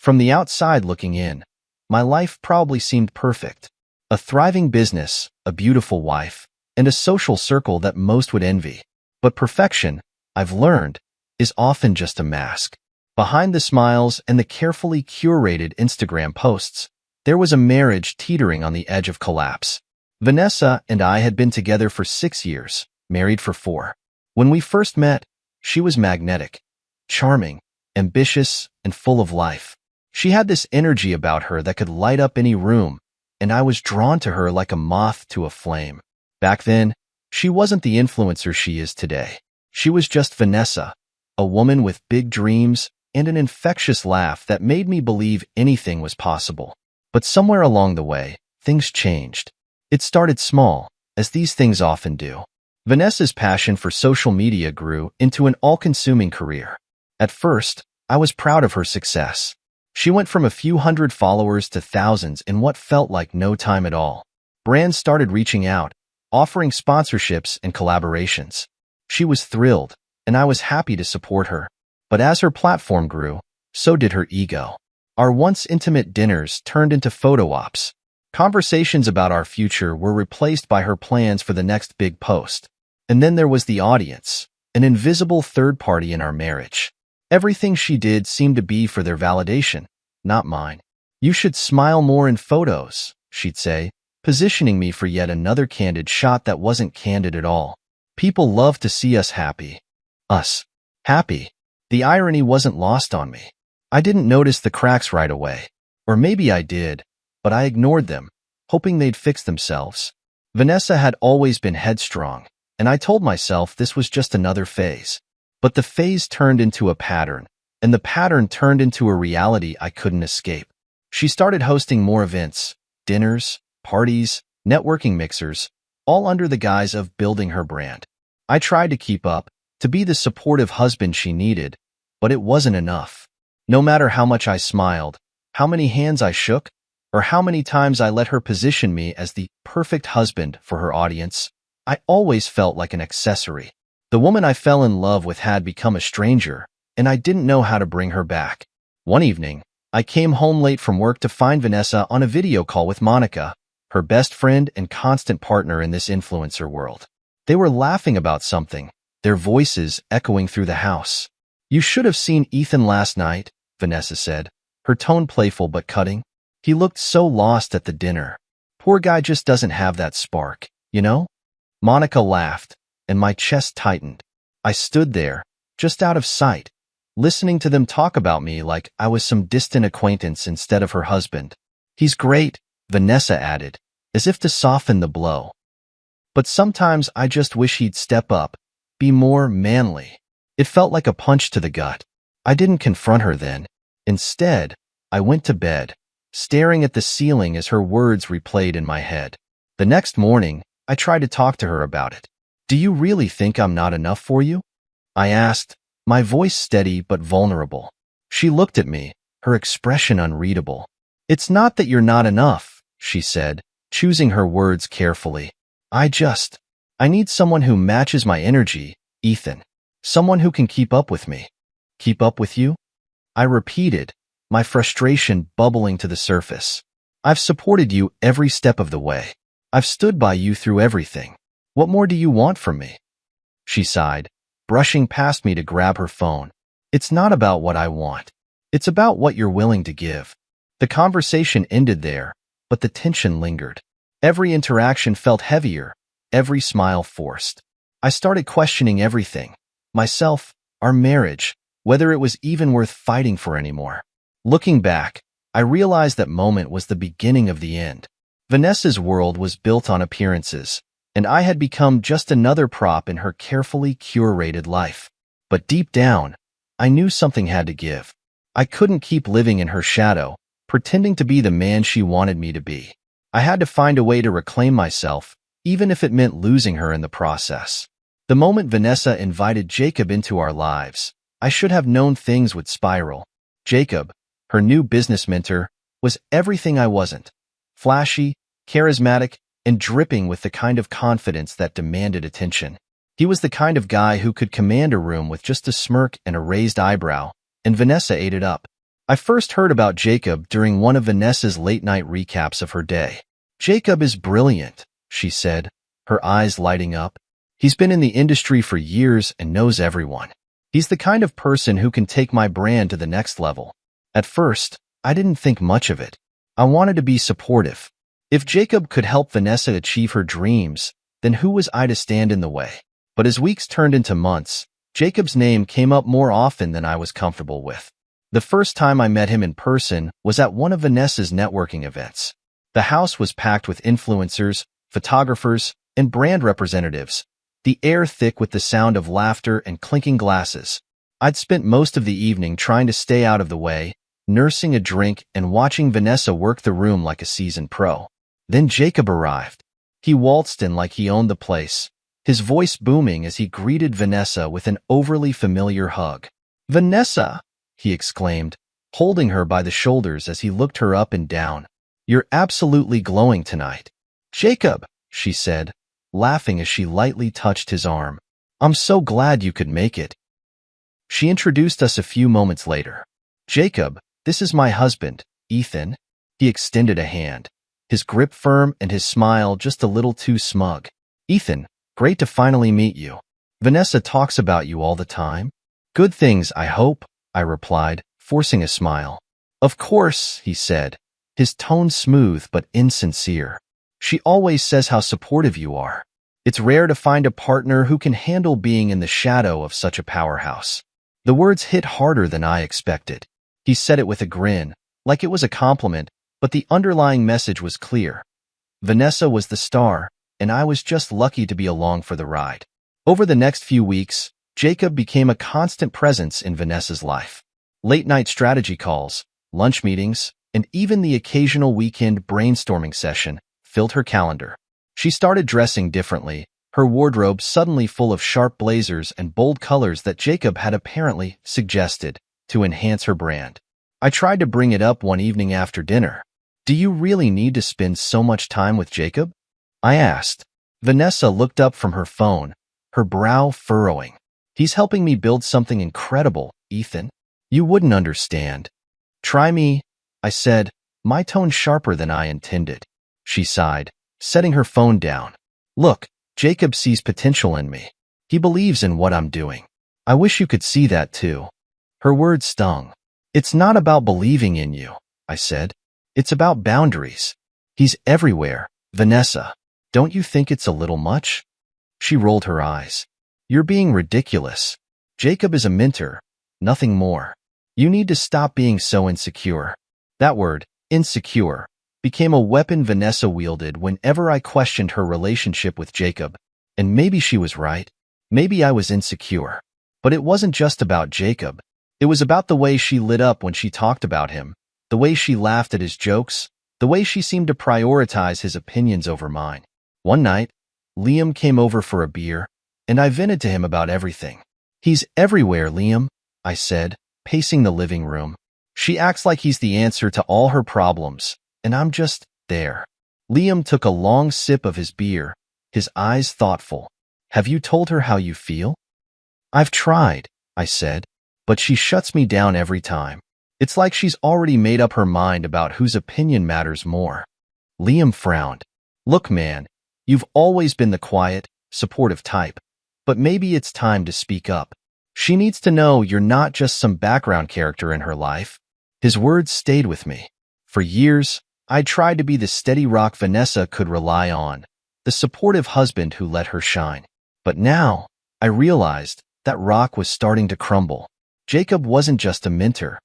From the outside looking in, my life probably seemed perfect. A thriving business, a beautiful wife, and a social circle that most would envy. But perfection, I've learned, is often just a mask. Behind the smiles and the carefully curated Instagram posts, there was a marriage teetering on the edge of collapse. Vanessa and I had been together for 6 years, married for 4. When we first met, she was magnetic, charming, ambitious, and full of life. She had this energy about her that could light up any room, and I was drawn to her like a moth to a flame. Back then, she wasn't the influencer she is today. She was just Vanessa, a woman with big dreams and an infectious laugh that made me believe anything was possible. But somewhere along the way, things changed. It started small, as these things often do. Vanessa's passion for social media grew into an all-consuming career. At first, I was proud of her success. She went from a few hundred followers to thousands in what felt like no time at all. Brands started reaching out, offering sponsorships and collaborations. She was thrilled, and I was happy to support her. But as her platform grew, so did her ego. Our once intimate dinners turned into photo ops. Conversations about our future were replaced by her plans for the next big post. And then there was the audience, an invisible third party in our marriage. Everything she did seemed to be for their validation, not mine. "You should smile more in photos," she'd say, positioning me for yet another candid shot that wasn't candid at all. People love to see us happy. Us. Happy. The irony wasn't lost on me. I didn't notice the cracks right away. Or maybe I did, but I ignored them, hoping they'd fix themselves. Vanessa had always been headstrong, and I told myself this was just another phase. But the phase turned into a pattern, and the pattern turned into a reality I couldn't escape. She started hosting more events, dinners, parties, networking mixers, all under the guise of building her brand. I tried to keep up, to be the supportive husband she needed, but it wasn't enough. No matter how much I smiled, how many hands I shook, or how many times I let her position me as the perfect husband for her audience, I always felt like an accessory. The woman I fell in love with had become a stranger, and I didn't know how to bring her back. One evening, I came home late from work to find Vanessa on a video call with Monica, her best friend and constant partner in this influencer world. They were laughing about something, their voices echoing through the house. "You should have seen Ethan last night," Vanessa said, her tone playful but cutting. "He looked so lost at the dinner. Poor guy just doesn't have that spark, you know?" Monica laughed, and my chest tightened. I stood there, just out of sight, listening to them talk about me like I was some distant acquaintance instead of her husband. "He's great," Vanessa added, as if to soften the blow. "But sometimes I just wish he'd step up, be more manly." It felt like a punch to the gut. I didn't confront her then. Instead, I went to bed, staring at the ceiling as her words replayed in my head. The next morning, I tried to talk to her about it. "Do you really think I'm not enough for you?" I asked, my voice steady but vulnerable. She looked at me, her expression unreadable. "It's not that you're not enough," she said, choosing her words carefully. I need someone who matches my energy, Ethan. Someone who can keep up with me." "Keep up with you?" I repeated, my frustration bubbling to the surface. "I've supported you every step of the way. I've stood by you through everything. What more do you want from me?" She sighed, brushing past me to grab her phone. "It's not about what I want. It's about what you're willing to give." The conversation ended there, but the tension lingered. Every interaction felt heavier, every smile forced. I started questioning everything. Myself, our marriage, whether it was even worth fighting for anymore. Looking back, I realized that moment was the beginning of the end. Vanessa's world was built on appearances, and I had become just another prop in her carefully curated life. But deep down, I knew something had to give. I couldn't keep living in her shadow, pretending to be the man she wanted me to be. I had to find a way to reclaim myself, even if it meant losing her in the process. The moment Vanessa invited Jacob into our lives, I should have known things would spiral. Jacob, her new business mentor, was everything I wasn't. Flashy, charismatic, and dripping with the kind of confidence that demanded attention. He was the kind of guy who could command a room with just a smirk and a raised eyebrow, and Vanessa ate it up. I first heard about Jacob during one of Vanessa's late-night recaps of her day. "Jacob is brilliant," she said, her eyes lighting up. "He's been in the industry for years and knows everyone. He's the kind of person who can take my brand to the next level." At first, I didn't think much of it. I wanted to be supportive. If Jacob could help Vanessa achieve her dreams, then who was I to stand in the way? But as weeks turned into months, Jacob's name came up more often than I was comfortable with. The first time I met him in person was at one of Vanessa's networking events. The house was packed with influencers, photographers, and brand representatives, the air thick with the sound of laughter and clinking glasses. I'd spent most of the evening trying to stay out of the way, nursing a drink and watching Vanessa work the room like a seasoned pro. Then Jacob arrived. He waltzed in like he owned the place, his voice booming as he greeted Vanessa with an overly familiar hug. "Vanessa!" he exclaimed, holding her by the shoulders as he looked her up and down. "You're absolutely glowing tonight." "Jacob," she said, laughing as she lightly touched his arm. "I'm so glad you could make it." She introduced us a few moments later. "Jacob, this is my husband, Ethan." He extended a hand, his grip firm and his smile just a little too smug. "Ethan, great to finally meet you. Vanessa talks about you all the time." "Good things, I hope," I replied, forcing a smile. "Of course," he said, his tone smooth but insincere. "She always says how supportive you are. It's rare to find a partner who can handle being in the shadow of such a powerhouse." The words hit harder than I expected. He said it with a grin, like it was a compliment, but the underlying message was clear. Vanessa was the star, and I was just lucky to be along for the ride. Over the next few weeks, Jacob became a constant presence in Vanessa's life. Late-night strategy calls, lunch meetings, and even the occasional weekend brainstorming session filled her calendar. She started dressing differently, her wardrobe suddenly full of sharp blazers and bold colors that Jacob had apparently suggested to enhance her brand. I tried to bring it up one evening after dinner. "Do you really need to spend so much time with Jacob?" I asked. Vanessa looked up from her phone, her brow furrowing. "He's helping me build something incredible, Ethan. You wouldn't understand." "Try me," I said, my tone sharper than I intended. She sighed, setting her phone down. "Look, Jacob sees potential in me. He believes in what I'm doing. I wish you could see that too." Her words stung. "It's not about believing in you," I said. "It's about boundaries. He's everywhere, Vanessa. Don't you think it's a little much?" She rolled her eyes. "You're being ridiculous. Jacob is a mentor, nothing more. You need to stop being so insecure." That word, insecure, became a weapon Vanessa wielded whenever I questioned her relationship with Jacob. And maybe she was right. Maybe I was insecure. But it wasn't just about Jacob. It was about the way she lit up when she talked about him, the way she laughed at his jokes, the way she seemed to prioritize his opinions over mine. One night, Liam came over for a beer, and I vented to him about everything. "He's everywhere, Liam," I said, pacing the living room. "She acts like he's the answer to all her problems, and I'm just there." Liam took a long sip of his beer, his eyes thoughtful. "Have you told her how you feel?" "I've tried," I said, "but she shuts me down every time. It's like she's already made up her mind about whose opinion matters more." Liam frowned. "Look, man, you've always been the quiet, supportive type, but maybe it's time to speak up. She needs to know you're not just some background character in her life." His words stayed with me. For years, I tried to be the steady rock Vanessa could rely on, the supportive husband who let her shine. But now, I realized that rock was starting to crumble. Jacob wasn't just a mentor.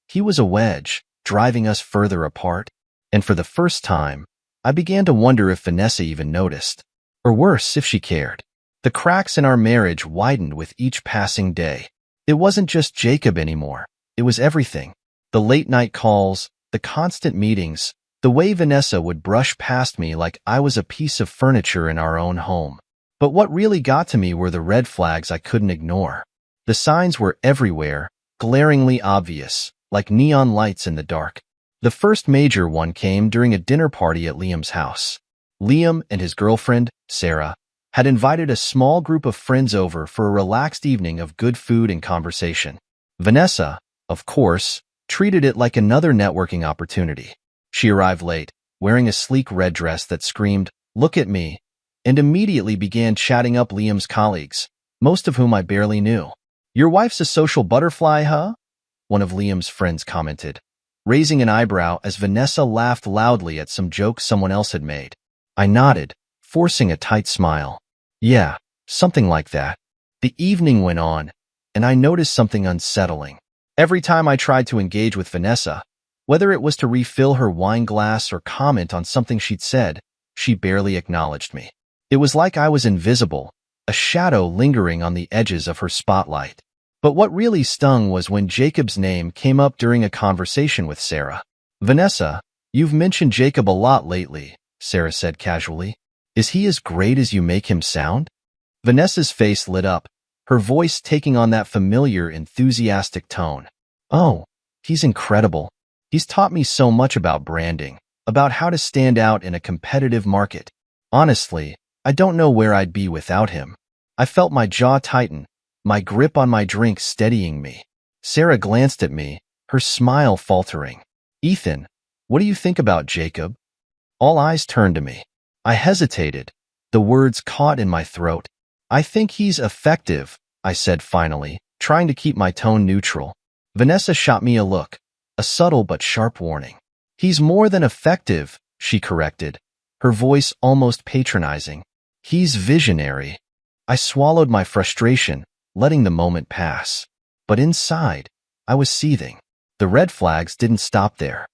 He was a wedge, driving us further apart. And for the first time, I began to wonder if Vanessa even noticed. Or worse, if she cared. The cracks in our marriage widened with each passing day. It wasn't just Jacob anymore. It was everything. The late-night calls, the constant meetings, the way Vanessa would brush past me like I was a piece of furniture in our own home. But what really got to me were the red flags I couldn't ignore. The signs were everywhere, glaringly obvious, like neon lights in the dark. The first major one came during a dinner party at Liam's house. Liam and his girlfriend, Sarah, had invited a small group of friends over for a relaxed evening of good food and conversation. Vanessa, of course, treated it like another networking opportunity. She arrived late, wearing a sleek red dress that screamed, "Look at me," and immediately began chatting up Liam's colleagues, most of whom I barely knew. "Your wife's a social butterfly, huh?" one of Liam's friends commented, raising an eyebrow as Vanessa laughed loudly at some joke someone else had made. I nodded, forcing a tight smile. Yeah, something like that. The evening went on, and I noticed something unsettling. Every time I tried to engage with Vanessa, whether it was to refill her wine glass or comment on something she'd said, she barely acknowledged me. It was like I was invisible, a shadow lingering on the edges of her spotlight. But what really stung was when Jacob's name came up during a conversation with Sarah. "Vanessa, you've mentioned Jacob a lot lately," Sarah said casually. "Is he as great as you make him sound?" Vanessa's face lit up, her voice taking on that familiar, enthusiastic tone. "Oh, he's incredible. He's taught me so much about branding, about how to stand out in a competitive market. Honestly, I don't know where I'd be without him." I felt my jaw tighten, my grip on my drink steadying me. Sarah glanced at me, her smile faltering. "Ethan, what do you think about Jacob?" All eyes turned to me. I hesitated, the words caught in my throat. "I think he's effective," I said finally, trying to keep my tone neutral. Vanessa shot me a look, a subtle but sharp warning. "He's more than effective," she corrected, her voice almost patronizing. "He's visionary." I swallowed my frustration, letting the moment pass. But inside, I was seething. The red flags didn't stop there.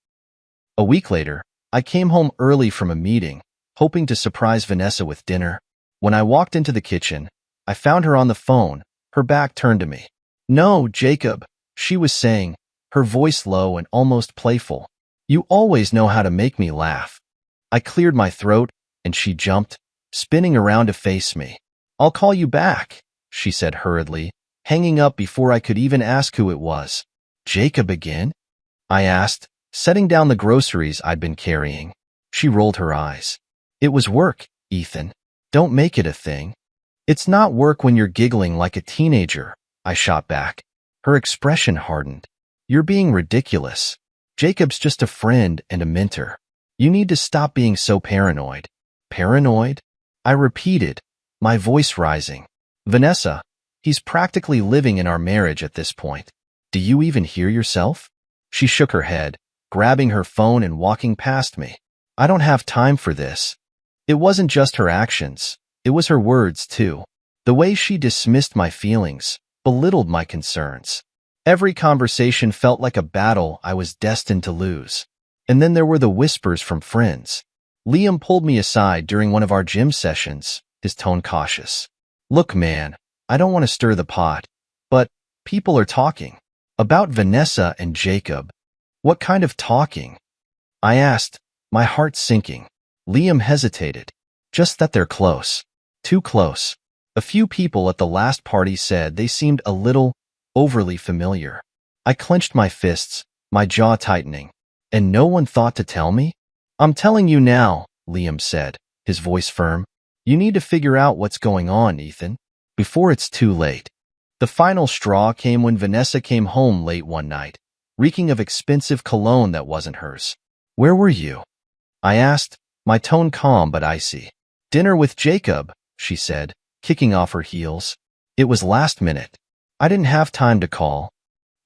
A week later, I came home early from a meeting, hoping to surprise Vanessa with dinner. When I walked into the kitchen, I found her on the phone, her back turned to me. "No, Jacob," she was saying, her voice low and almost playful. "You always know how to make me laugh." I cleared my throat, and she jumped, spinning around to face me. "I'll call you back," she said hurriedly, hanging up before I could even ask who it was. "Jacob again?" I asked, setting down the groceries I'd been carrying. She rolled her eyes. "It was work, Ethan. Don't make it a thing." "It's not work when you're giggling like a teenager," I shot back. Her expression hardened. "You're being ridiculous. Jacob's just a friend and a mentor. You need to stop being so paranoid." "Paranoid?" I repeated, my voice rising. "Vanessa, he's practically living in our marriage at this point. Do you even hear yourself?" She shook her head, grabbing her phone and walking past me. "I don't have time for this." It wasn't just her actions. It was her words, too. The way she dismissed my feelings, belittled my concerns. Every conversation felt like a battle I was destined to lose. And then there were the whispers from friends. Liam pulled me aside during one of our gym sessions, his tone cautious. "Look, man, I don't want to stir the pot, but people are talking. About Vanessa and Jacob." "What kind of talking?" I asked, my heart sinking. Liam hesitated. "Just that they're close. Too close. A few people at the last party said they seemed a little overly familiar." I clenched my fists, my jaw tightening. "And no one thought to tell me?" "I'm telling you now," Liam said, his voice firm. "You need to figure out what's going on, Ethan, before it's too late." The final straw came when Vanessa came home late one night, reeking of expensive cologne that wasn't hers. "Where were you?" I asked, my tone calm but icy. "Dinner with Jacob," she said, kicking off her heels. It was last minute. I didn't have time to call.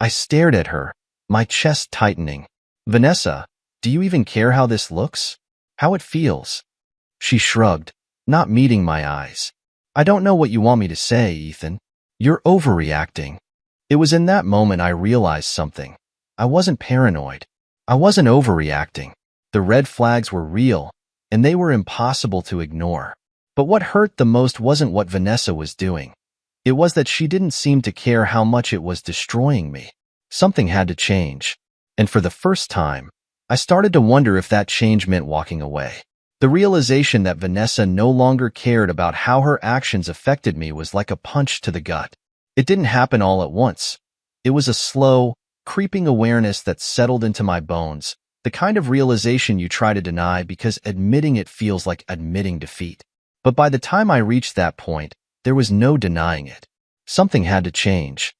I stared at her, my chest tightening. "Vanessa, do you even care how this looks? How it feels?" She shrugged, not meeting my eyes. "I don't know what you want me to say, Ethan. You're overreacting." It was in that moment I realized something. I wasn't paranoid. I wasn't overreacting. The red flags were real, and they were impossible to ignore. But what hurt the most wasn't what Vanessa was doing. It was that she didn't seem to care how much it was destroying me. Something had to change. And for the first time, I started to wonder if that change meant walking away. The realization that Vanessa no longer cared about how her actions affected me was like a punch to the gut. It didn't happen all at once. It was a slow, creeping awareness that settled into my bones, the kind of realization you try to deny because admitting it feels like admitting defeat. But by the time I reached that point, there was no denying it. Something had to change.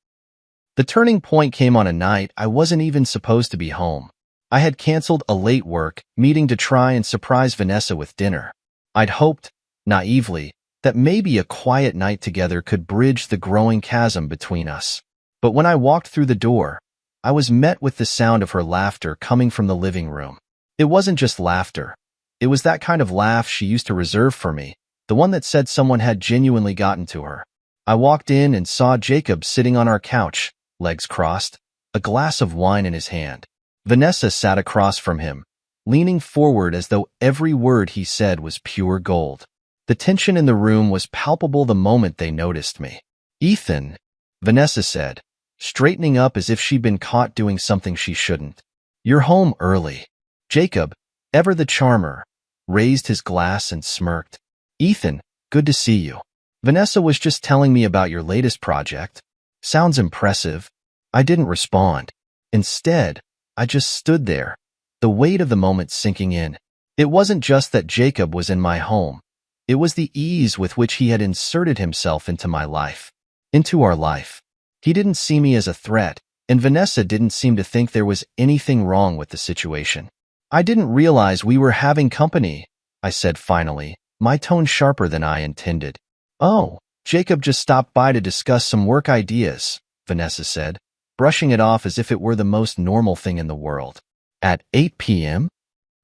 The turning point came on a night I wasn't even supposed to be home. I had canceled a late work meeting to try and surprise Vanessa with dinner. I'd hoped, naively, that maybe a quiet night together could bridge the growing chasm between us. But when I walked through the door, I was met with the sound of her laughter coming from the living room. It wasn't just laughter. It was that kind of laugh she used to reserve for me, the one that said someone had genuinely gotten to her. I walked in and saw Jacob sitting on our couch, legs crossed, a glass of wine in his hand. Vanessa sat across from him, leaning forward as though every word he said was pure gold. The tension in the room was palpable the moment they noticed me. "Ethan," Vanessa said, straightening up as if she'd been caught doing something she shouldn't. "You're home early." Jacob, ever the charmer, raised his glass and smirked. "Ethan, good to see you. Vanessa was just telling me about your latest project. Sounds impressive." I didn't respond. Instead, I just stood there, the weight of the moment sinking in. It wasn't just that Jacob was in my home. It was the ease with which he had inserted himself into my life, into our life. He didn't see me as a threat, and Vanessa didn't seem to think there was anything wrong with the situation. "I didn't realize we were having company," I said finally, my tone sharper than I intended. "Oh, Jacob just stopped by to discuss some work ideas," Vanessa said, brushing it off as if it were the most normal thing in the world. "At 8 p.m.?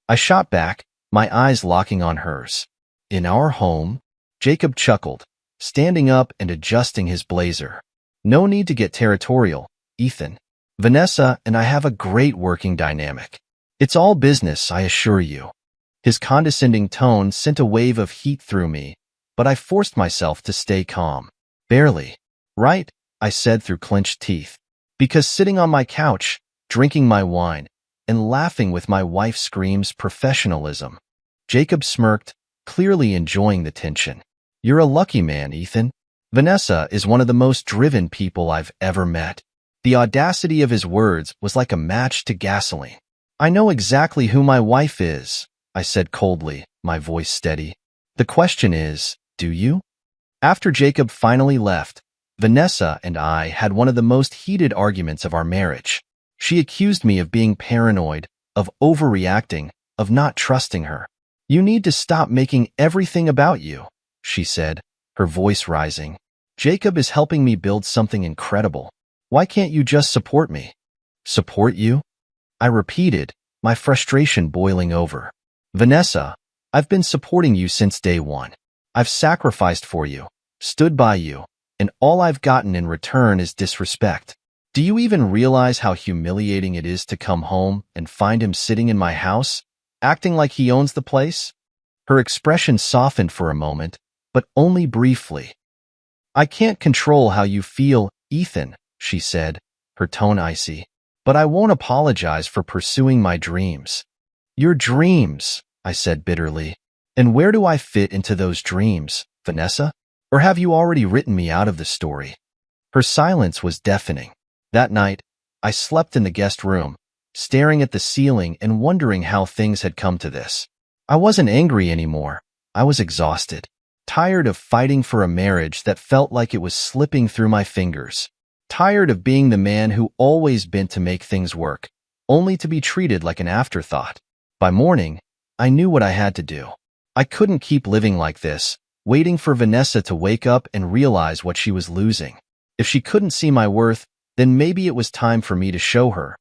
I shot back, my eyes locking on hers. "In our home?" Jacob chuckled, standing up and adjusting his blazer. "No need to get territorial, Ethan. Vanessa and I have a great working dynamic. It's all business, I assure you." His condescending tone sent a wave of heat through me, but I forced myself to stay calm. "Barely." "Right," I said through clenched teeth. Because sitting on my couch, drinking my wine, and laughing with my wife screams professionalism. Jacob smirked, clearly enjoying the tension. "You're a lucky man, Ethan. Vanessa is one of the most driven people I've ever met." The audacity of his words was like a match to gasoline. "I know exactly who my wife is," I said coldly, my voice steady. "The question is, do you?" After Jacob finally left, Vanessa and I had one of the most heated arguments of our marriage. She accused me of being paranoid, of overreacting, of not trusting her. "You need to stop making everything about you," she said, her voice rising. "Jacob is helping me build something incredible. Why can't you just support me?" "Support you?" I repeated, my frustration boiling over. "Vanessa, I've been supporting you since day one. I've sacrificed for you, stood by you, and all I've gotten in return is disrespect. Do you even realize how humiliating it is to come home and find him sitting in my house, acting like he owns the place?" Her expression softened for a moment, but only briefly. "I can't control how you feel, Ethan," she said, her tone icy. "But I won't apologize for pursuing my dreams." "Your dreams," I said bitterly. "And where do I fit into those dreams, Vanessa? Or have you already written me out of the story?" Her silence was deafening. That night, I slept in the guest room, staring at the ceiling and wondering how things had come to this. I wasn't angry anymore. I was exhausted, tired of fighting for a marriage that felt like it was slipping through my fingers, tired of being the man who always bent to make things work, only to be treated like an afterthought. By morning, I knew what I had to do. I couldn't keep living like this, waiting for Vanessa to wake up and realize what she was losing. If she couldn't see my worth, then maybe it was time for me to show her,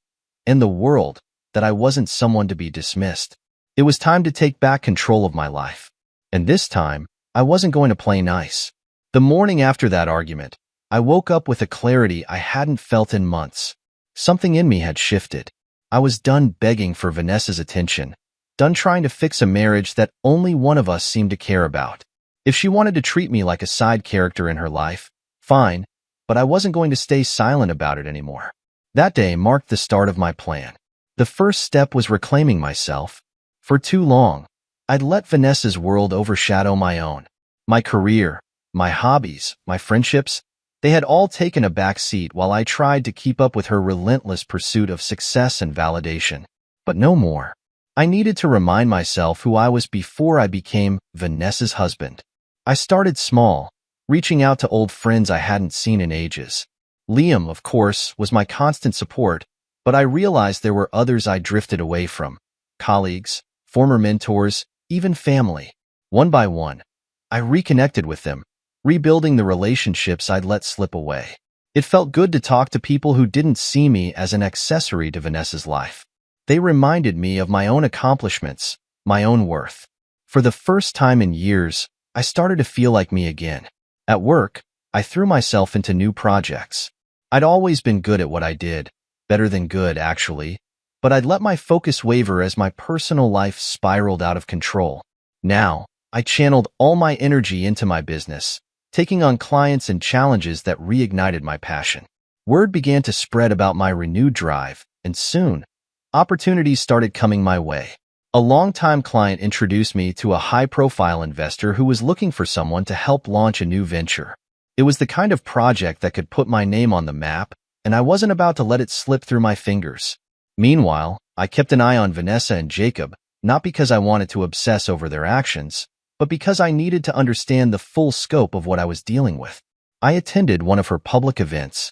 and the world, that I wasn't someone to be dismissed. It was time to take back control of my life. And this time, I wasn't going to play nice. The morning after that argument, I woke up with a clarity I hadn't felt in months. Something in me had shifted. I was done begging for Vanessa's attention, done trying to fix a marriage that only one of us seemed to care about. If she wanted to treat me like a side character in her life, fine, but I wasn't going to stay silent about it anymore. That day marked the start of my plan. The first step was reclaiming myself. For too long, I'd let Vanessa's world overshadow my own. My career, my hobbies, my friendships, they had all taken a back seat while I tried to keep up with her relentless pursuit of success and validation. But no more. I needed to remind myself who I was before I became Vanessa's husband. I started small, reaching out to old friends I hadn't seen in ages. Liam, of course, was my constant support, but I realized there were others I drifted away from. Colleagues, former mentors, even family. One by one, I reconnected with them, rebuilding the relationships I'd let slip away. It felt good to talk to people who didn't see me as an accessory to Vanessa's life. They reminded me of my own accomplishments, my own worth. For the first time in years, I started to feel like me again. At work, I threw myself into new projects. I'd always been good at what I did, better than good, actually, but I'd let my focus waver as my personal life spiraled out of control. Now, I channeled all my energy into my business, taking on clients and challenges that reignited my passion. Word began to spread about my renewed drive, and soon, opportunities started coming my way. A longtime client introduced me to a high-profile investor who was looking for someone to help launch a new venture. It was the kind of project that could put my name on the map, and I wasn't about to let it slip through my fingers. Meanwhile, I kept an eye on Vanessa and Jacob, not because I wanted to obsess over their actions, but because I needed to understand the full scope of what I was dealing with. I attended one of her public events,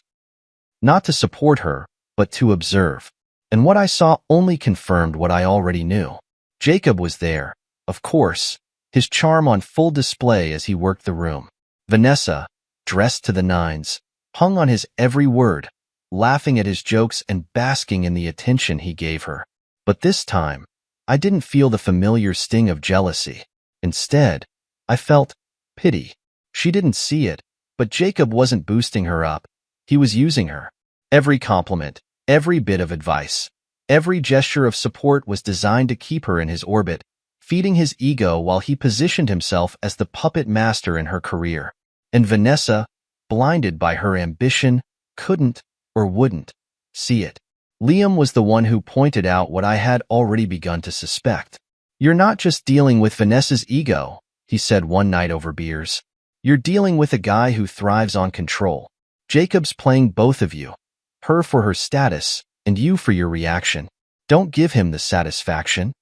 not to support her, but to observe. And what I saw only confirmed what I already knew. Jacob was there, of course, his charm on full display as he worked the room. Vanessa, dressed to the nines, hung on his every word, laughing at his jokes and basking in the attention he gave her. But this time, I didn't feel the familiar sting of jealousy. Instead, I felt pity. She didn't see it, but Jacob wasn't boosting her up. He was using her. Every compliment, every bit of advice, every gesture of support was designed to keep her in his orbit, feeding his ego while he positioned himself as the puppet master in her career. And Vanessa, blinded by her ambition, couldn't or wouldn't see it. Liam was the one who pointed out what I had already begun to suspect. "You're not just dealing with Vanessa's ego," he said one night over beers. "You're dealing with a guy who thrives on control. Jacob's playing both of you, her for her status, and you for your reaction. Don't give him the satisfaction."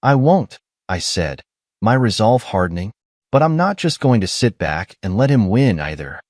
"I won't," I said, my resolve hardening. "But I'm not just going to sit back and let him win either."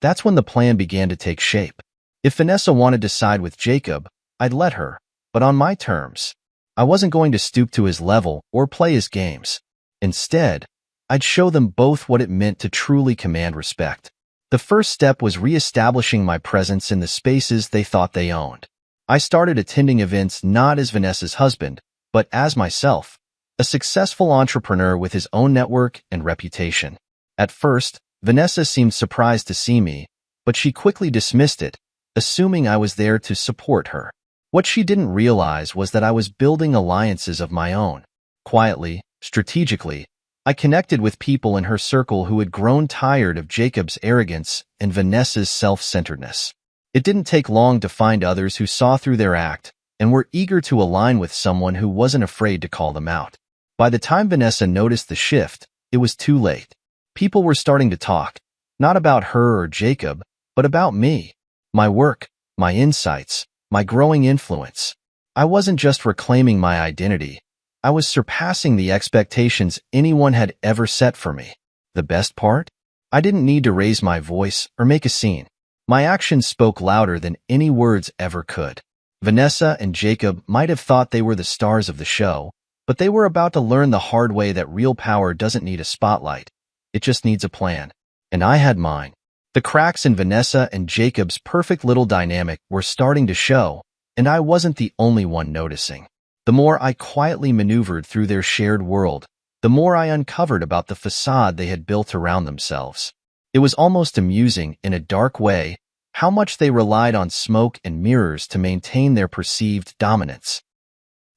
That's when the plan began to take shape. If Vanessa wanted to side with Jacob, I'd let her, but on my terms. I wasn't going to stoop to his level or play his games. Instead, I'd show them both what it meant to truly command respect. The first step was re-establishing my presence in the spaces they thought they owned. I started attending events not as Vanessa's husband, but as myself, a successful entrepreneur with his own network and reputation. At first, Vanessa seemed surprised to see me, but she quickly dismissed it, assuming I was there to support her. What she didn't realize was that I was building alliances of my own. Quietly, strategically, I connected with people in her circle who had grown tired of Jacob's arrogance and Vanessa's self-centeredness. It didn't take long to find others who saw through their act and were eager to align with someone who wasn't afraid to call them out. By the time Vanessa noticed the shift, it was too late. People were starting to talk, not about her or Jacob, but about me, my work, my insights, my growing influence. I wasn't just reclaiming my identity. I was surpassing the expectations anyone had ever set for me. The best part? I didn't need to raise my voice or make a scene. My actions spoke louder than any words ever could. Vanessa and Jacob might have thought they were the stars of the show, but they were about to learn the hard way that real power doesn't need a spotlight. It just needs a plan. And I had mine. The cracks in Vanessa and Jacob's perfect little dynamic were starting to show, and I wasn't the only one noticing. The more I quietly maneuvered through their shared world, the more I uncovered about the facade they had built around themselves. It was almost amusing, in a dark way, how much they relied on smoke and mirrors to maintain their perceived dominance.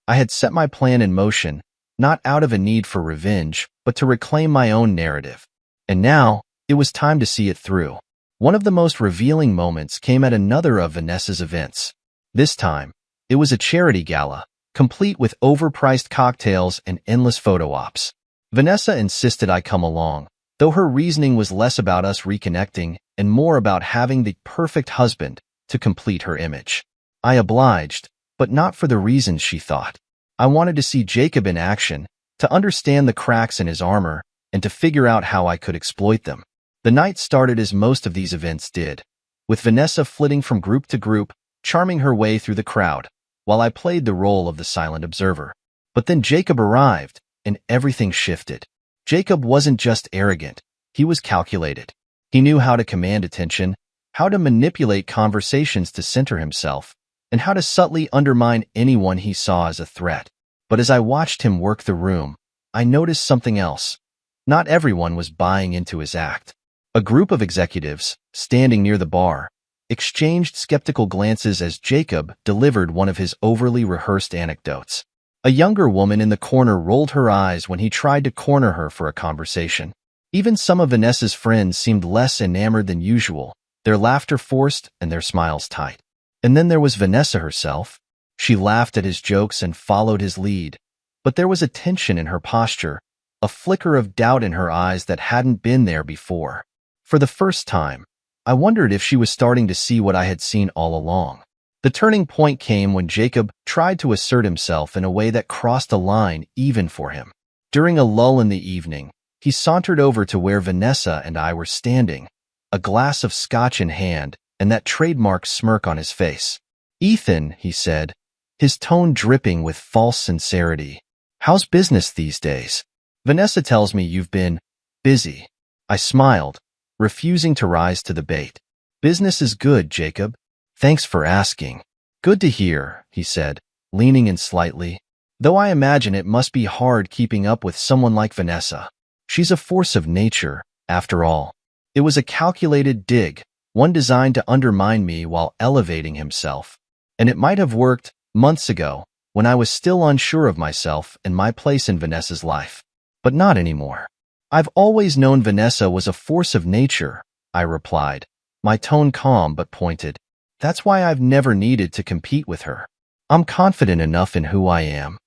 I had set my plan in motion, not out of a need for revenge, but to reclaim my own narrative. And now, it was time to see it through. One of the most revealing moments came at another of Vanessa's events. This time, it was a charity gala, complete with overpriced cocktails and endless photo ops. Vanessa insisted I come along, though her reasoning was less about us reconnecting and more about having the perfect husband to complete her image. I obliged, but not for the reasons she thought. I wanted to see Jacob in action, to understand the cracks in his armor, and to figure out how I could exploit them. The night started as most of these events did, with Vanessa flitting from group to group, charming her way through the crowd, while I played the role of the silent observer. But then Jacob arrived, and everything shifted. Jacob wasn't just arrogant, he was calculated. He knew how to command attention, how to manipulate conversations to center himself, and how to subtly undermine anyone he saw as a threat. But as I watched him work the room, I noticed something else. Not everyone was buying into his act. A group of executives, standing near the bar, exchanged skeptical glances as Jacob delivered one of his overly rehearsed anecdotes. A younger woman in the corner rolled her eyes when he tried to corner her for a conversation. Even some of Vanessa's friends seemed less enamored than usual, their laughter forced and their smiles tight. And then there was Vanessa herself. She laughed at his jokes and followed his lead, but there was a tension in her posture, a flicker of doubt in her eyes that hadn't been there before. For the first time, I wondered if she was starting to see what I had seen all along. The turning point came when Jacob tried to assert himself in a way that crossed a line even for him. During a lull in the evening, he sauntered over to where Vanessa and I were standing, a glass of scotch in hand and that trademark smirk on his face. "Ethan," he said, his tone dripping with false sincerity, "how's business these days? Vanessa tells me you've been busy." I smiled, refusing to rise to the bait. "Business is good, Jacob. Thanks for asking." "Good to hear," he said, leaning in slightly, "though I imagine it must be hard keeping up with someone like Vanessa. She's a force of nature, after all." It was a calculated dig, one designed to undermine me while elevating himself. And it might have worked months ago, when I was still unsure of myself and my place in Vanessa's life. But not anymore. "I've always known Vanessa was a force of nature," I replied, my tone calm but pointed. "That's why I've never needed to compete with her. I'm confident enough in who I am."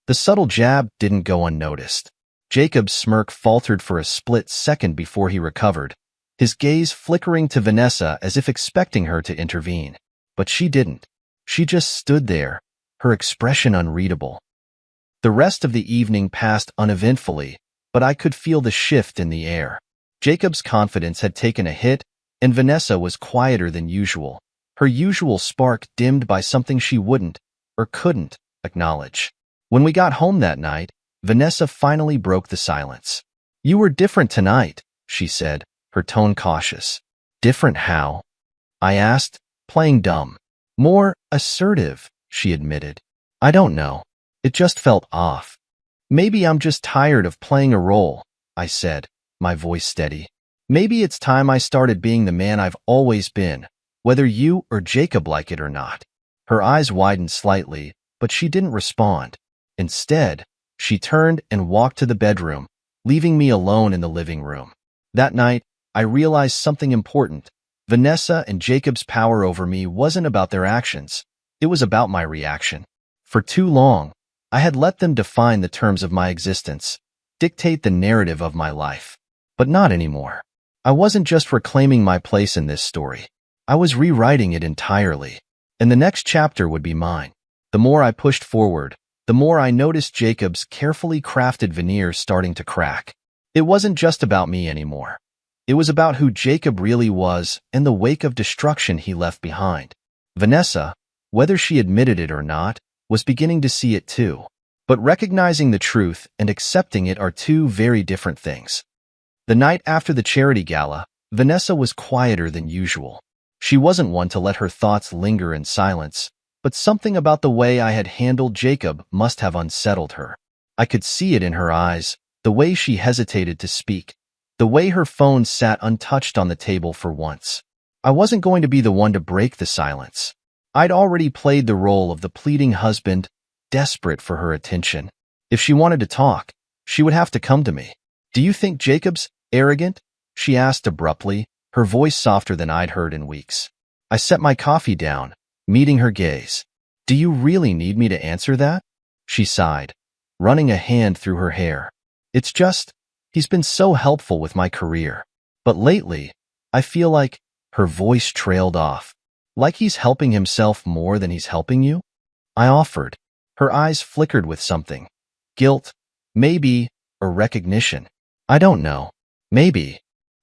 The subtle jab didn't go unnoticed. Jacob's smirk faltered for a split second before he recovered, his gaze flickering to Vanessa as if expecting her to intervene. But she didn't. She just stood there, her expression unreadable. The rest of the evening passed uneventfully, but I could feel the shift in the air. Jacob's confidence had taken a hit, and Vanessa was quieter than usual, her usual spark dimmed by something she wouldn't, or couldn't, acknowledge. When we got home that night, Vanessa finally broke the silence. "You were different tonight," she said, her tone cautious. "Different how?" I asked, playing dumb. "More assertive," she admitted. "I don't know. It just felt off." "Maybe I'm just tired of playing a role," I said, my voice steady. "Maybe it's time I started being the man I've always been, whether you or Jacob like it or not." Her eyes widened slightly, but she didn't respond. Instead, she turned and walked to the bedroom, leaving me alone in the living room. That night, I realized something important. Vanessa and Jacob's power over me wasn't about their actions. It was about my reaction. For too long, I had let them define the terms of my existence, dictate the narrative of my life. But not anymore. I wasn't just reclaiming my place in this story. I was rewriting it entirely. And the next chapter would be mine. The more I pushed forward, the more I noticed Jacob's carefully crafted veneer starting to crack. It wasn't just about me anymore. It was about who Jacob really was and the wake of destruction he left behind. Vanessa, whether she admitted it or not, was beginning to see it too. But recognizing the truth and accepting it are two very different things. The night after the charity gala, Vanessa was quieter than usual. She wasn't one to let her thoughts linger in silence, but something about the way I had handled Jacob must have unsettled her. I could see it in her eyes, the way she hesitated to speak, the way her phone sat untouched on the table for once. I wasn't going to be the one to break the silence. I'd already played the role of the pleading husband, desperate for her attention. If she wanted to talk, she would have to come to me. "Do you think Jacob's arrogant?" she asked abruptly, her voice softer than I'd heard in weeks. I set my coffee down, meeting her gaze. "Do you really need me to answer that?" she sighed, running a hand through her hair. "It's just, he's been so helpful with my career. But lately, I feel like," her voice trailed off, "like he's helping himself more than he's helping you?" I offered. Her eyes flickered with something. Guilt, maybe, or recognition. "I don't know. Maybe."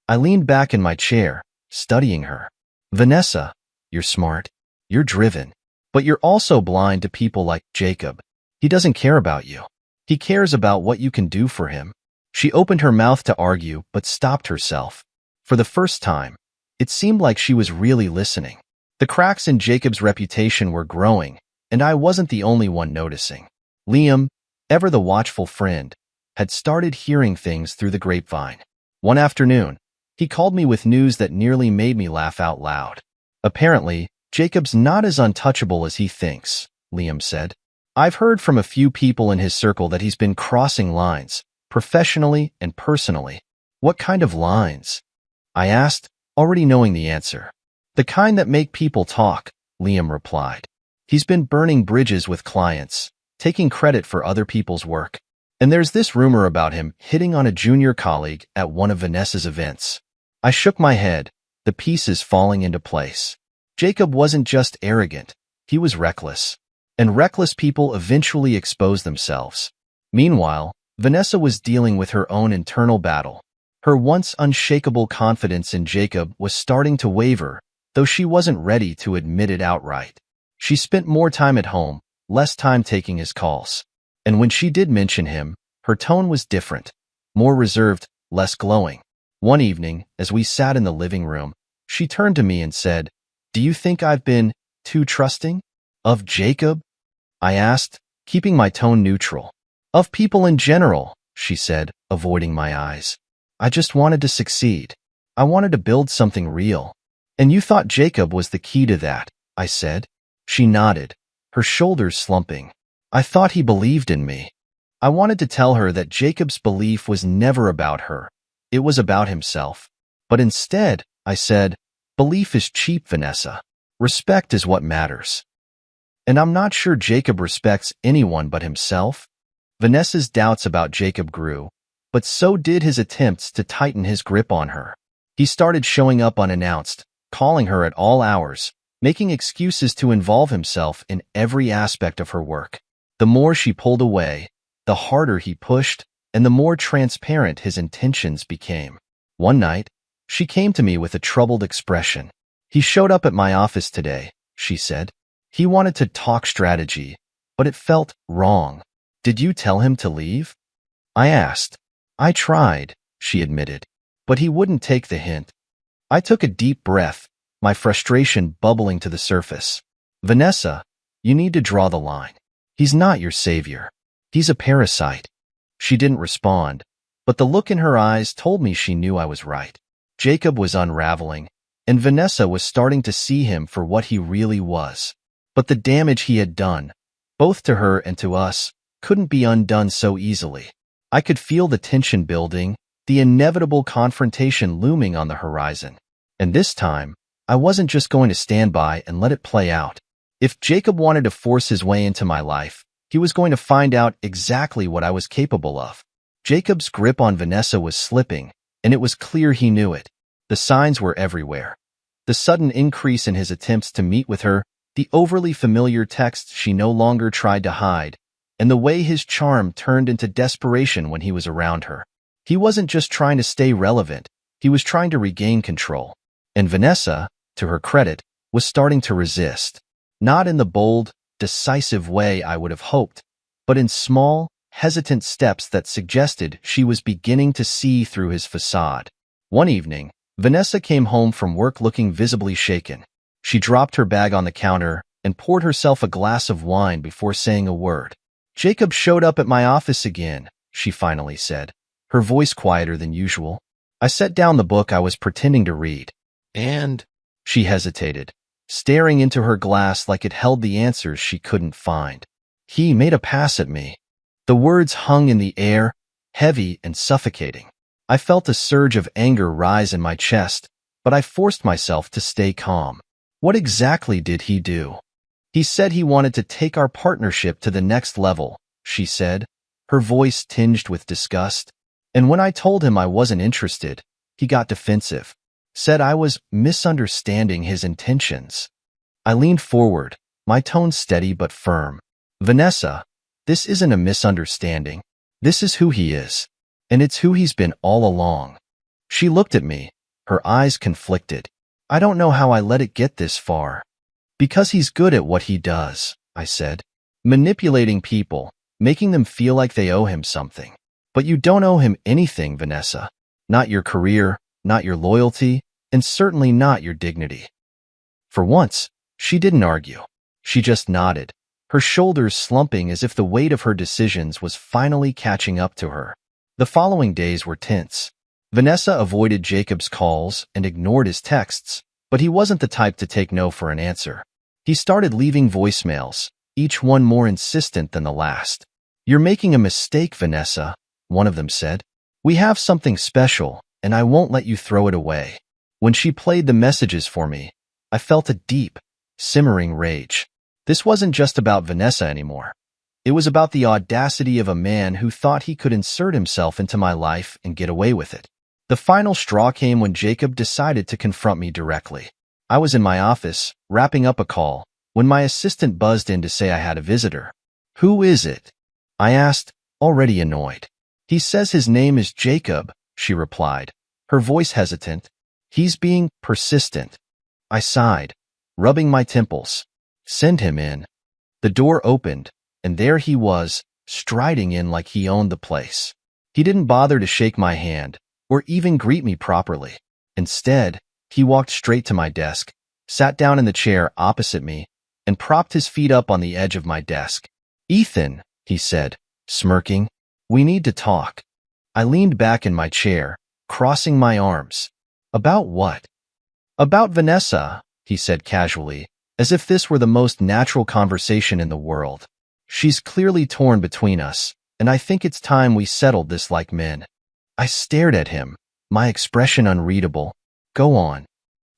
I leaned back in my chair, studying her. Vanessa, you're smart. You're driven. But you're also blind to people like Jacob. He doesn't care about you. He cares about what you can do for him. She opened her mouth to argue, but stopped herself. For the first time, it seemed like she was really listening. The cracks in Jacob's reputation were growing, and I wasn't the only one noticing. Liam, ever the watchful friend, had started hearing things through the grapevine. One afternoon, he called me with news that nearly made me laugh out loud. Apparently, Jacob's not as untouchable as he thinks, Liam said. I've heard from a few people in his circle that he's been crossing lines, professionally and personally. What kind of lines? I asked, already knowing the answer. The kind that make people talk, Liam replied. He's been burning bridges with clients, taking credit for other people's work. And there's this rumor about him hitting on a junior colleague at one of Vanessa's events. I shook my head, the pieces falling into place. Jacob wasn't just arrogant, he was reckless. And reckless people eventually expose themselves. Meanwhile, Vanessa was dealing with her own internal battle. Her once unshakable confidence in Jacob was starting to waver, though she wasn't ready to admit it outright. She spent more time at home, less time taking his calls. And when she did mention him, her tone was different, more reserved, less glowing. One evening, as we sat in the living room, she turned to me and said, "Do you think I've been too trusting?" "Of Jacob?" I asked, keeping my tone neutral. "Of people in general," she said, avoiding my eyes. "I just wanted to succeed. I wanted to build something real." "And you thought Jacob was the key to that," I said. She nodded, her shoulders slumping. "I thought he believed in me." I wanted to tell her that Jacob's belief was never about her. It was about himself. But instead, I said, "Belief is cheap, Vanessa. Respect is what matters." And I'm not sure Jacob respects anyone but himself. Vanessa's doubts about Jacob grew, but so did his attempts to tighten his grip on her. He started showing up unannounced, calling her at all hours, making excuses to involve himself in every aspect of her work. The more she pulled away, the harder he pushed, and the more transparent his intentions became. One night, she came to me with a troubled expression. "He showed up at my office today," she said. "He wanted to talk strategy, but it felt wrong. Did you tell him to leave?" I asked. "I tried," she admitted, but he wouldn't take the hint. I took a deep breath, my frustration bubbling to the surface. "Vanessa, you need to draw the line. He's not your savior. He's a parasite." She didn't respond, but the look in her eyes told me she knew I was right. Jacob was unraveling, and Vanessa was starting to see him for what he really was. But the damage he had done, both to her and to us, couldn't be undone so easily. I could feel the tension building, the inevitable confrontation looming on the horizon. And this time, I wasn't just going to stand by and let it play out. If Jacob wanted to force his way into my life, he was going to find out exactly what I was capable of. Jacob's grip on Vanessa was slipping, and it was clear he knew it. The signs were everywhere. The sudden increase in his attempts to meet with her, the overly familiar texts she no longer tried to hide, and the way his charm turned into desperation when he was around her. He wasn't just trying to stay relevant, he was trying to regain control. And Vanessa, to her credit, was starting to resist. Not in the bold, decisive way I would have hoped, but in small, hesitant steps that suggested she was beginning to see through his facade. One evening, Vanessa came home from work looking visibly shaken. She dropped her bag on the counter and poured herself a glass of wine before saying a word. "Jacob showed up at my office again," she finally said, her voice quieter than usual. I set down the book I was pretending to read. "And?" She hesitated, staring into her glass like it held the answers she couldn't find. "He made a pass at me." The words hung in the air, heavy and suffocating. I felt a surge of anger rise in my chest, but I forced myself to stay calm. "What exactly did he do?" "He said he wanted to take our partnership to the next level," she said, her voice tinged with disgust. "And when I told him I wasn't interested, he got defensive. Said I was misunderstanding his intentions." I leaned forward, my tone steady but firm. "Vanessa, this isn't a misunderstanding. This is who he is. And it's who he's been all along." She looked at me, her eyes conflicted. I don't know how I let it get this far. Because he's good at what he does, I said. Manipulating people, making them feel like they owe him something. But you don't owe him anything, Vanessa. Not your career, not your loyalty, and certainly not your dignity. For once, she didn't argue. She just nodded, her shoulders slumping as if the weight of her decisions was finally catching up to her. The following days were tense. Vanessa avoided Jacob's calls and ignored his texts, but he wasn't the type to take no for an answer. He started leaving voicemails, each one more insistent than the last. "You're making a mistake, Vanessa," one of them said. "We have something special, and I won't let you throw it away." When she played the messages for me, I felt a deep, simmering rage. This wasn't just about Vanessa anymore. It was about the audacity of a man who thought he could insert himself into my life and get away with it. The final straw came when Jacob decided to confront me directly. I was in my office, wrapping up a call, when my assistant buzzed in to say I had a visitor. "Who is it?" I asked, already annoyed. "He says his name is Jacob," she replied, her voice hesitant. "He's being persistent." I sighed, rubbing my temples. "Send him in." The door opened, and there he was, striding in like he owned the place. He didn't bother to shake my hand, or even greet me properly. Instead, he walked straight to my desk, sat down in the chair opposite me, and propped his feet up on the edge of my desk. "Ethan," he said, smirking, "we need to talk." I leaned back in my chair, crossing my arms. "About what?" "About Vanessa," he said casually, as if this were the most natural conversation in the world. "She's clearly torn between us, and I think it's time we settled this like men." I stared at him, my expression unreadable. "Go on."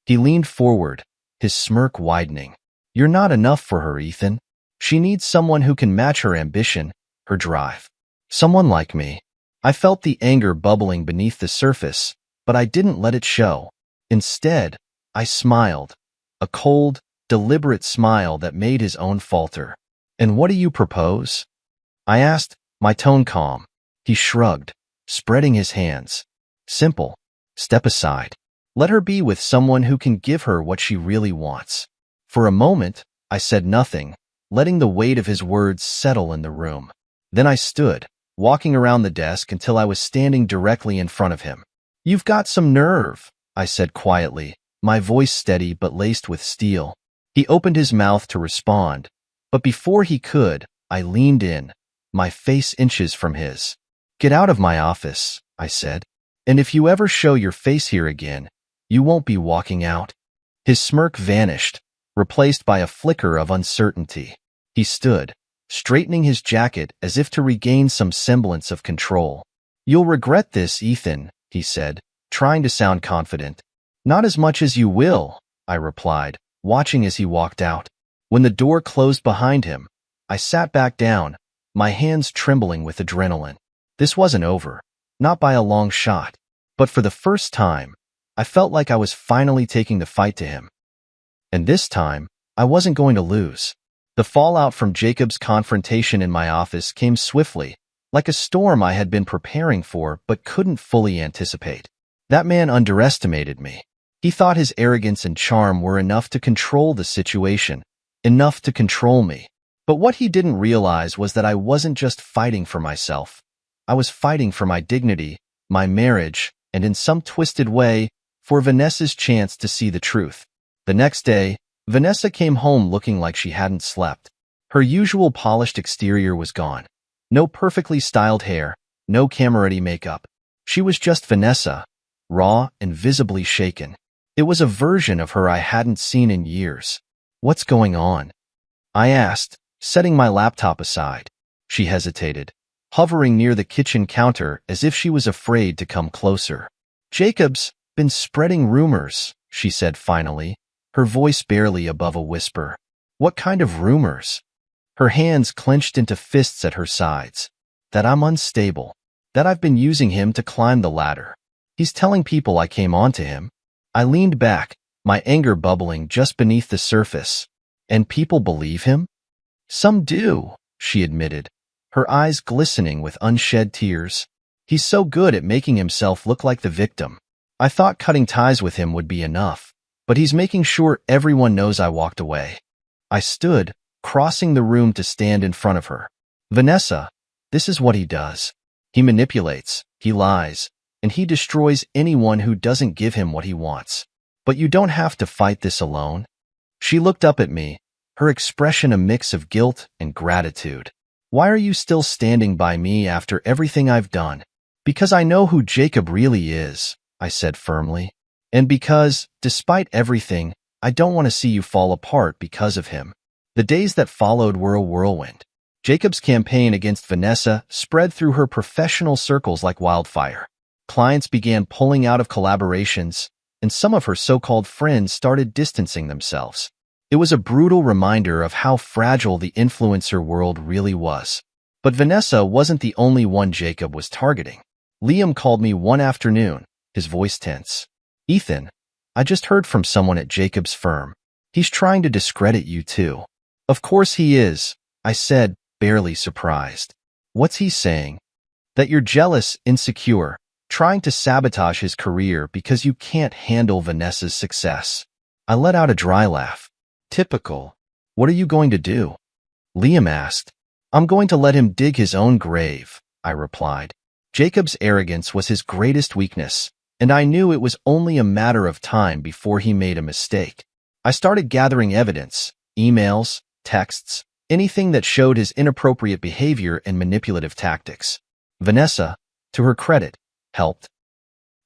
He leaned forward, his smirk widening. "You're not enough for her, Ethan. She needs someone who can match her ambition, her drive. Someone like me." I felt the anger bubbling beneath the surface, but I didn't let it show. Instead, I smiled, a cold, deliberate smile that made his own falter. "And what do you propose?" I asked, my tone calm. He shrugged, spreading his hands. "Simple. Step aside. Let her be with someone who can give her what she really wants." For a moment, I said nothing, letting the weight of his words settle in the room. Then I stood, walking around the desk until I was standing directly in front of him. "You've got some nerve," I said quietly, my voice steady but laced with steel. He opened his mouth to respond, but before he could, I leaned in, my face inches from his. "Get out of my office," I said. "And if you ever show your face here again, you won't be walking out." His smirk vanished, replaced by a flicker of uncertainty. He stood, straightening his jacket as if to regain some semblance of control. "You'll regret this, Ethan," he said, trying to sound confident. "Not as much as you will," I replied, watching as he walked out. When the door closed behind him, I sat back down, my hands trembling with adrenaline. This wasn't over, not by a long shot, but for the first time, I felt like I was finally taking the fight to him. And this time, I wasn't going to lose. The fallout from Jacob's confrontation in my office came swiftly, like a storm I had been preparing for but couldn't fully anticipate. That man underestimated me. He thought his arrogance and charm were enough to control the situation, enough to control me. But what he didn't realize was that I wasn't just fighting for myself. I was fighting for my dignity, my marriage, and in some twisted way, for Vanessa's chance to see the truth. The next day, Vanessa came home looking like she hadn't slept. Her usual polished exterior was gone. No perfectly styled hair, no camera-ready makeup. She was just Vanessa, raw and visibly shaken. It was a version of her I hadn't seen in years. "What's going on?" I asked, setting my laptop aside. She hesitated, hovering near the kitchen counter as if she was afraid to come closer. "Jacob's been spreading rumors," she said finally, her voice barely above a whisper. "What kind of rumors?" Her hands clenched into fists at her sides. "That I'm unstable. That I've been using him to climb the ladder. He's telling people I came onto him." I leaned back, my anger bubbling just beneath the surface. "And people believe him?" "Some do," she admitted, her eyes glistening with unshed tears. "He's so good at making himself look like the victim. I thought cutting ties with him would be enough. but he's making sure everyone knows I walked away. I stood, crossing the room to stand in front of her. Vanessa, this is what he does. He manipulates, he lies, and he destroys anyone who doesn't give him what he wants. But you don't have to fight this alone. She looked up at me, her expression a mix of guilt and gratitude. Why are you still standing by me after everything I've done? Because I know who Jacob really is, I said firmly. And because, despite everything, I don't want to see you fall apart because of him. The days that followed were a whirlwind. Jacob's campaign against Vanessa spread through her professional circles like wildfire. Clients began pulling out of collaborations, and some of her so-called friends started distancing themselves. It was a brutal reminder of how fragile the influencer world really was. But Vanessa wasn't the only one Jacob was targeting. Liam called me one afternoon, his voice tense. Ethan, I just heard from someone at Jacob's firm. He's trying to discredit you too. Of course he is, I said, barely surprised. What's he saying? That you're jealous, insecure, trying to sabotage his career because you can't handle Vanessa's success. I let out a dry laugh. Typical. What are you going to do? Liam asked. I'm going to let him dig his own grave, I replied. Jacob's arrogance was his greatest weakness, and I knew it was only a matter of time before he made a mistake. I started gathering evidence, emails, texts, anything that showed his inappropriate behavior and manipulative tactics. Vanessa, to her credit, helped.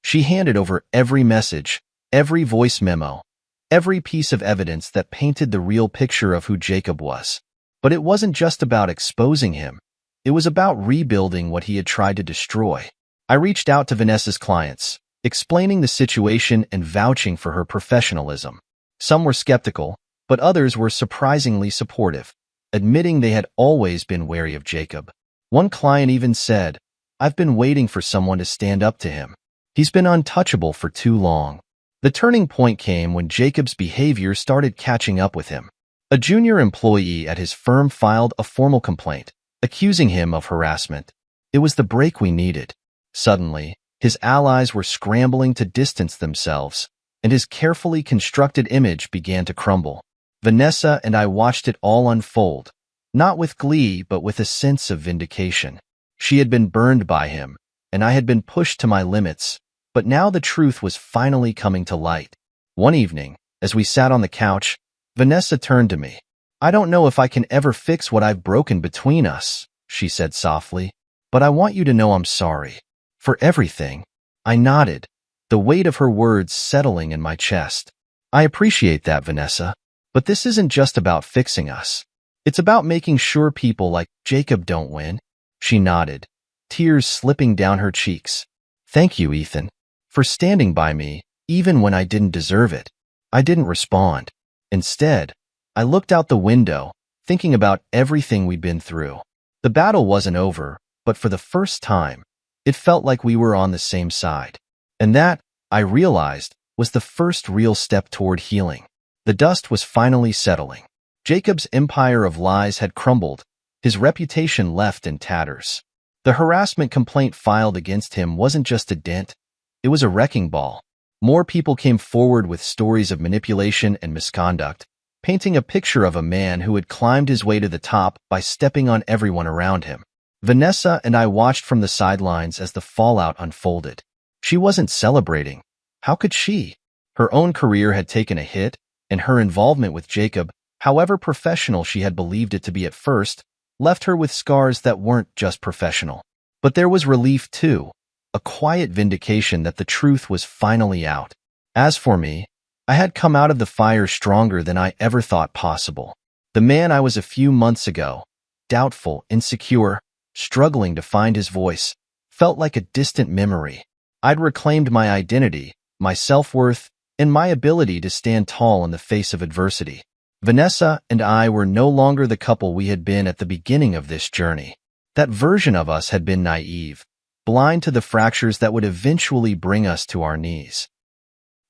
She handed over every message, every voice memo, every piece of evidence that painted the real picture of who Jacob was. But it wasn't just about exposing him. It was about rebuilding what he had tried to destroy. I reached out to Vanessa's clients, explaining the situation and vouching for her professionalism. Some were skeptical, but others were surprisingly supportive, admitting they had always been wary of Jacob. One client even said, I've been waiting for someone to stand up to him. He's been untouchable for too long. The turning point came when Jacob's behavior started catching up with him. A junior employee at his firm filed a formal complaint, accusing him of harassment. It was the break we needed. Suddenly, his allies were scrambling to distance themselves, and his carefully constructed image began to crumble. Vanessa and I watched it all unfold, not with glee but with a sense of vindication. She had been burned by him, and I had been pushed to my limits, but now the truth was finally coming to light. One evening, as we sat on the couch, Vanessa turned to me. I don't know if I can ever fix what I've broken between us, she said softly, but I want you to know I'm sorry. For everything. I nodded, the weight of her words settling in my chest. I appreciate that, Vanessa, but this isn't just about fixing us. It's about making sure people like Jacob don't win. She nodded, tears slipping down her cheeks. Thank you, Ethan, for standing by me, even when I didn't deserve it. I didn't respond. Instead, I looked out the window, thinking about everything we'd been through. The battle wasn't over, but for the first time, it felt like we were on the same side. And that, I realized, was the first real step toward healing. The dust was finally settling. Jacob's empire of lies had crumbled, his reputation left in tatters. The harassment complaint filed against him wasn't just a dent, it was a wrecking ball. More people came forward with stories of manipulation and misconduct, painting a picture of a man who had climbed his way to the top by stepping on everyone around him. Vanessa and I watched from the sidelines as the fallout unfolded. She wasn't celebrating. How could she? Her own career had taken a hit, and her involvement with Jacob, however professional she had believed it to be at first, left her with scars that weren't just professional. But there was relief too, a quiet vindication that the truth was finally out. As for me, I had come out of the fire stronger than I ever thought possible. The man I was a few months ago, doubtful, insecure, struggling to find his voice, felt like a distant memory. I'd reclaimed my identity, my self-worth, and my ability to stand tall in the face of adversity. Vanessa and I were no longer the couple we had been at the beginning of this journey. That version of us had been naive, blind to the fractures that would eventually bring us to our knees.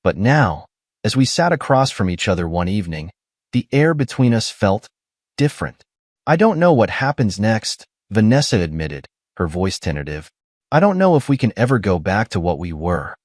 But now, as we sat across from each other one evening, the air between us felt different. I don't know what happens next, Vanessa admitted, her voice tentative. I don't know if we can ever go back to what we were.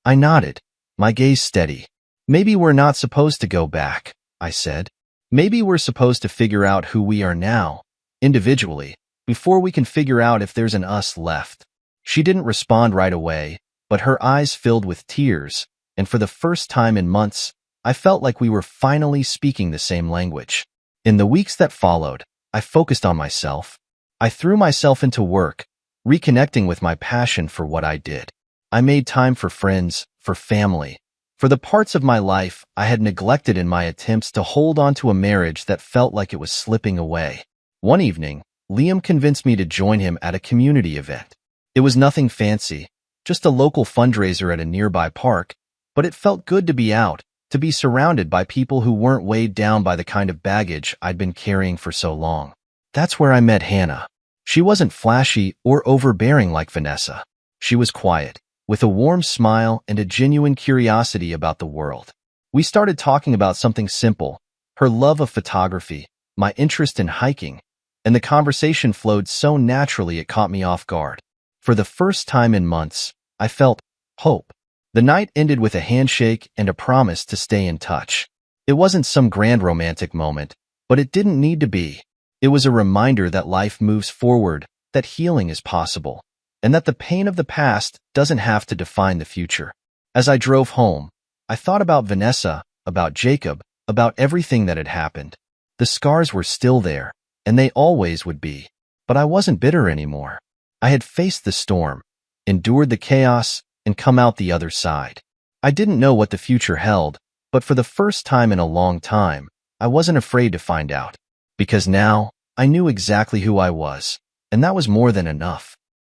I nodded, my gaze steady. Maybe we're not supposed to go back, I said. Maybe we're supposed to figure out who we are now, individually, before we can figure out if there's an us left. She didn't respond right away, but her eyes filled with tears, and for the first time in months, I felt like we were finally speaking the same language. In the weeks that followed, I focused on myself. I threw myself into work, reconnecting with my passion for what I did. I made time for friends, for family, for the parts of my life I had neglected in my attempts to hold on to a marriage that felt like it was slipping away. One evening, Liam convinced me to join him at a community event. It was nothing fancy, just a local fundraiser at a nearby park, but it felt good to be out, to be surrounded by people who weren't weighed down by the kind of baggage I'd been carrying for so long. That's where I met Hannah. She wasn't flashy or overbearing like Vanessa. She was quiet, with a warm smile and a genuine curiosity about the world. We started talking about something simple, her love of photography, my interest in hiking, and the conversation flowed so naturally it caught me off guard. For the first time in months, I felt hope. The night ended with a handshake and a promise to stay in touch. It wasn't some grand romantic moment, but it didn't need to be. It was a reminder that life moves forward, that healing is possible, and that the pain of the past doesn't have to define the future. As I drove home, I thought about Vanessa, about Jacob, about everything that had happened. The scars were still there, and they always would be. But I wasn't bitter anymore. I had faced the storm, endured the chaos, and come out the other side. I didn't know what the future held, but for the first time in a long time, I wasn't afraid to find out. Because now, I knew exactly who I was, and that was more than enough.